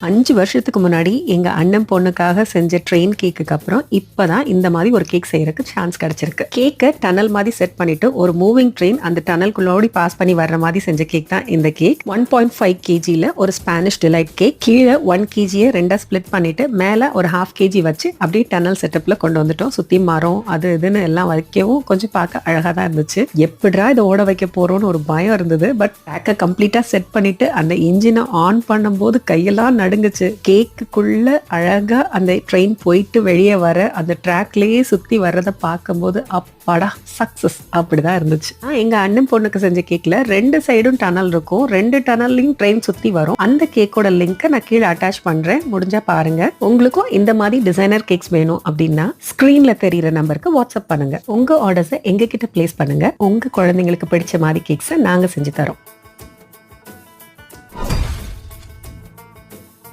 5 வருஷத்துக்கு முன்னாடி எங்க அண்ணன் பொண்ணுக்காக செஞ்ச ட்ரெயின் கேக்குக்கு அப்புறம் இப்பதான் இந்த மாதிரி ஒரு கேக் செய்யறதுக்கு சான்ஸ் கிடைச்சிருக்கு. கேக்க டனல் மாதிரி செட் பண்ணிட்டு ஒரு மூவிங் ட்ரெயின் அந்த டனல்குள்ளோடி பாஸ் பண்ணி வர்ற மாதிரி செஞ்ச கேக் தான் இந்த கேக். 1.5 kgல ஒரு ஸ்பானிஷ் டிலைட் கேக். கீழே 1 kg ரெண்டா ஸ்பிளிட் பண்ணிட்டு மேல ஒரு 1/2 kg வச்சு அப்படியே டனல் செட்டப்ல கொண்டு வந்துட்டோம். சுத்தி மரம் அது இதுன்னு எல்லாம் வைக்கவும் கொஞ்சம் பார்க்க அழகா தான் இருந்துச்சு. எப்படிடா இதை ஓட வைக்க போறோம்னு ஒரு பயம் இருந்தது. பட் பேக்க கம்ப்ளீட்டா செட் பண்ணிட்டு அந்த இன்ஜினை ஆன் பண்ணும்போது கையெல்லாம் நடுங்குச்சு. கேக்குக்குள்ள அழகா அந்த ட்ரெயின் போயிட்டு வெளியே வர அந்த ட்ராக்லயே சுத்தி வர்றத பார்க்கும்போது அப்பாடா சக்சஸ் அப்படிதான் இருந்துச்சு. எங்க அண்ணன் பொண்ணுக்கு செஞ்ச கேக்ல 2 சைடும் டனல் இருக்கும். 2 டனல்லையும் ட்ரெயின் சுத்தி வரும். அந்த கேக்கோட லிங்கை நான் கீழே அட்டாச் பண்றேன், முடிஞ்சா பாருங்க. உங்களுக்கும் இந்த மாதிரி டிசைனர் கேக்ஸ் வேணும் அப்படின்னா ஸ்கிரீன்ல தெரியுற நம்பருக்கு வாட்ஸ்அப் பண்ணுங்க. உங்க ஆர்டர்ஸை எங்க கிட்ட பிளேஸ் பண்ணுங்க. உங்க குழந்தைங்களுக்கு பிடிச்ச மாதிரி கேக்ஸை நாங்க செஞ்சு தரோம்.